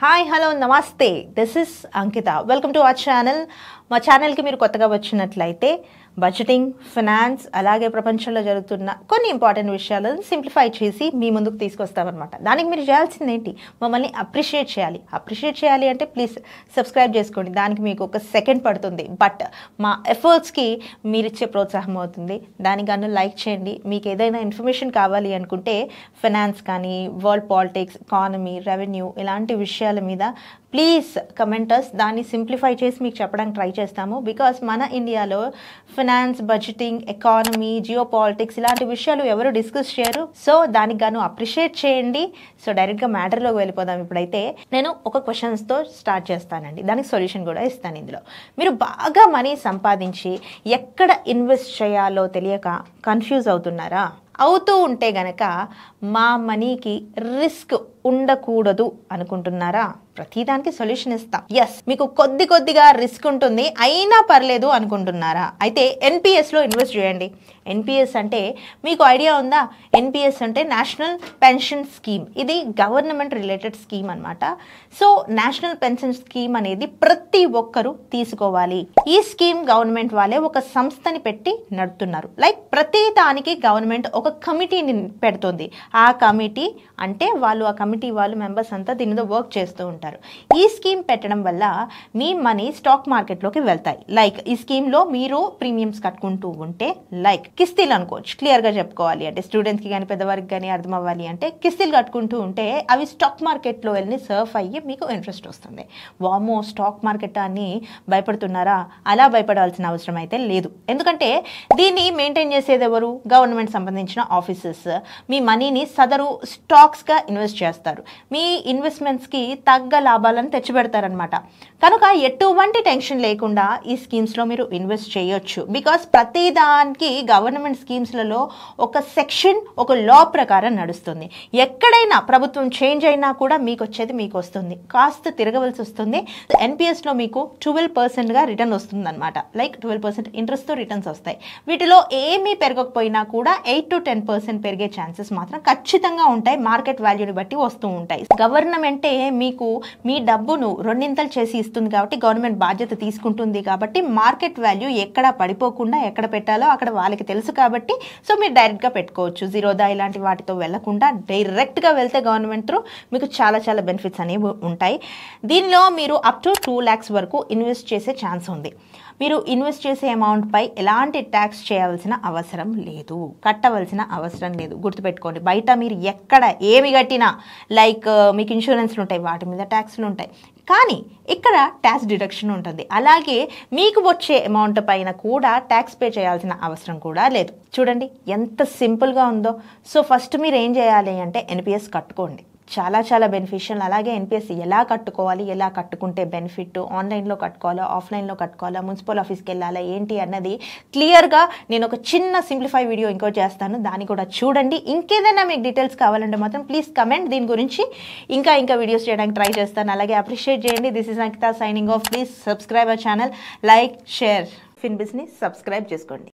Hi hello నమస్తే this is Ankita welcome to our channel మా ఛానల్కి మీరు కొత్తగా వచ్చినట్లయితే బడ్జెటింగ్ ఫినాన్స్ అలాగే ప్రపంచంలో జరుగుతున్న కొన్ని ఇంపార్టెంట్ విషయాలను సింప్లిఫై చేసి మీ ముందుకు తీసుకొస్తామన్నమాట. దానికి మీరు చేయాల్సింది ఏంటి, మమ్మల్ని అప్రిషియేట్ చేయాలి అంటే ప్లీజ్ సబ్స్క్రైబ్ చేసుకోండి. దానికి మీకు ఒక సెకండ్ పడుతుంది, బట్ మా ఎఫర్ట్స్కి మీరు ఇచ్చే ప్రోత్సాహం అవుతుంది. దానికి గాను లైక్ చేయండి. మీకు ఏదైనా ఇన్ఫర్మేషన్ కావాలి అనుకుంటే ఫినాన్స్ కానీ వరల్డ్ పాలిటిక్స్ ఎకానమీ రెవెన్యూ ఇలాంటి విషయాల మీద ప్లీజ్ కమెంటర్స్ దాన్ని సింప్లిఫై చేసి మీకు చెప్పడానికి ట్రై చేస్తాము. బికాస్ మన ఇండియాలో finance budgeting economy geo politics ఇలాంటి విషయాలు ఎవరు డిస్కస్ చేయరు. సో దానికి గాను అప్రిషియేట్ చేయండి. సో డైరెక్ట్గా మ్యాటర్లోకి వెళ్ళిపోదాం. ఇప్పుడైతే నేను ఒక క్వశ్చన్స్తో స్టార్ట్ చేస్తానండి, దానికి సొల్యూషన్ కూడా ఇస్తాను. ఇందులో మీరు బాగా మనీ సంపాదించి ఎక్కడ ఇన్వెస్ట్ చేయాలో తెలియక కన్ఫ్యూజ్ అవుతున్నారా? అవుతూ ఉంటే గనక మా మనీకి రిస్క్ ఉండకూడదు అనుకుంటున్నారా? ప్రతిదానికి సొల్యూషన్ ఇస్తాం. ఎస్, మీకు కొద్దిగా రిస్క్ ఉంటుంది అయినా పర్లేదు అనుకుంటున్నారా? అయితే ఎన్పిఎస్లో ఇన్వెస్ట్ చేయండి. ఎన్పిఎస్ అంటే మీకు ఐడియా ఉందా? ఎన్పిఎస్ అంటే నేషనల్ పెన్షన్ స్కీమ్. ఇది గవర్నమెంట్ రిలేటెడ్ స్కీమ్ అనమాట. సో నేషనల్ పెన్షన్ స్కీమ్ అనేది ప్రతి ఒక్కరూ తీసుకోవాలి. ఈ స్కీమ్ గవర్నమెంట్ వాళ్ళే ఒక సంస్థని పెట్టి నడుపుతున్నారు. లైక్ ప్రతి దానికి గవర్నమెంట్ ఒక కమిటీని పెడుతుంది. ఆ కమిటీ అంటే ఆ కమిటీ వాళ్ళు మెంబర్స్ అంతా దీని మీద వర్క్ చేస్తూ ఉంటారు. ఈ స్కీమ్ పెట్టడం వల్ల మీ మనీ స్టాక్ మార్కెట్లోకి వెళ్తాయి. లైక్ ఈ స్కీమ్లో మీరు ప్రీమియమ్స్ కట్టుకుంటూ ఉంటే, లైక్ కిస్తీలు అనుకోవచ్చు, క్లియర్గా చెప్పుకోవాలి అంటే స్టూడెంట్స్కి కానీ పెద్దవారికి కానీ అర్థం అవ్వాలి అంటే కిస్తీలు కట్టుకుంటూ ఉంటే అవి స్టాక్ మార్కెట్లో వెళ్ళి సర్ఫ్ అయ్యి మీకు ఇంట్రెస్ట్ వస్తుంది. వామో స్టాక్ మార్కెట్ అని భయపడుతున్నారా? అలా భయపడాల్సిన అవసరం అయితే లేదు. ఎందుకంటే దీన్ని మెయింటైన్ చేసేది ఎవరు? గవర్నమెంట్ సంబంధించిన ఆఫీసర్స్. మీ మనీని సదరు స్టాక్స్గా ఇన్వెస్ట్ చేస్తారు. మీ ఇన్వెస్ట్మెంట్స్కి తగ్గ లాభాలను తెచ్చిపెడతారనమాట. కనుక ఎటువంటి టెన్షన్ లేకుండా ఈ స్కీమ్స్లో మీరు ఇన్వెస్ట్ చేయొచ్చు. బికాస్ ప్రతిదానికి గవర్నమెంట్ స్కీమ్స్లలో ఒక సెక్షన్ ఒక లా ప్రకారం నడుస్తుంది. ఎక్కడైనా ప్రభుత్వం చేంజ్ అయినా కూడా మీకు వచ్చేది మీకు వస్తుంది, కాస్త తిరగవలసి వస్తుంది. ఎన్పిఎస్లో మీకు 12%గా రిటర్న్ వస్తుంది అనమాట. లైక్ 12% ఇంట్రెస్ట్తో రిటర్న్స్ వస్తాయి. వీటిలో ఏమీ పెరగకపోయినా కూడా 8 to 10% పెరిగే ఛాన్సెస్ మాత్రం ఖచ్చితంగా ఉంటాయి. మార్కెట్ వాల్యూని బట్టి వస్తూ ఉంటాయి. గవర్నమెంటే మీకు మీ డబ్బును రెండింతలు చేసి ఇస్తుంది కాబట్టి గవర్నమెంట్ బాధ్యత తీసుకుంటుంది కాబట్టి మార్కెట్ వాల్యూ ఎక్కడ పడిపోకుండా ఎక్కడ పెట్టాలో అక్కడ వాళ్ళకి తెలుసు కాబట్టి సో మీరు డైరెక్ట్గా పెట్టుకోవచ్చు. జీరోదా ఇలాంటి వాటితో వెళ్లకుండా డైరెక్ట్గా వెళ్తే గవర్నమెంట్ త్రూ మీకు చాలా బెనిఫిట్స్ అనేవి ఉంటాయి. దీనిలో మీరు అప్ టు 2 lakhs వరకు ఇన్వెస్ట్ చేసే ఛాన్స్ ఉంది. మీరు ఇన్వెస్ట్ చేసే అమౌంట్ పై ఎలాంటి ట్యాక్స్ చేయవలసిన అవసరం లేదు, కట్టవలసిన అవసరం లేదు. గుర్తుపెట్టుకోండి, బయట మీరు ఎక్కడ ఏమి కట్టినా లైక్ మీకు ఇన్సూరెన్స్లు ఉంటాయి, వాటి మీద ట్యాక్స్లు ఉంటాయి, కానీ ఇక్కడ ట్యాక్స్ డిడక్షన్ ఉంటుంది. అలాగే మీకు వచ్చే అమౌంట్ పైన కూడా ట్యాక్స్ పే చేయాల్సిన అవసరం కూడా లేదు. చూడండి ఎంత సింపుల్గా ఉందో. సో ఫస్ట్ మీరు ఏం చేయాలి అంటే ఎన్పిఎస్ కట్టుకోండి. చాలా బెనిఫిషియల్. అలాగే ఎన్పిఎస్ ఎలా కట్టుకోవాలి, ఎలా కట్టుకుంటే బెనిఫిట్, ఆన్లైన్లో కట్టుకోవాలా ఆఫ్లైన్లో కట్టుకోవాలా, మున్సిపల్ ఆఫీస్కి వెళ్ళాలా ఏంటి అన్నది క్లియర్గా నేను ఒక చిన్న సింప్లిఫై వీడియో ఇంకో చేస్తాను, దాన్ని కూడా చూడండి. ఇంకేదైనా మీకు డీటెయిల్స్ కావాలంటే మాత్రం ప్లీజ్ కమెంట్. దీని గురించి ఇంకా వీడియోస్ చేయడానికి ట్రై చేస్తాను. అలాగే అప్రిషియేట్ చేయండి. This is Ankita signing off. Please subscribe our channel, like share. Fin business subscribe చేసుకోండి.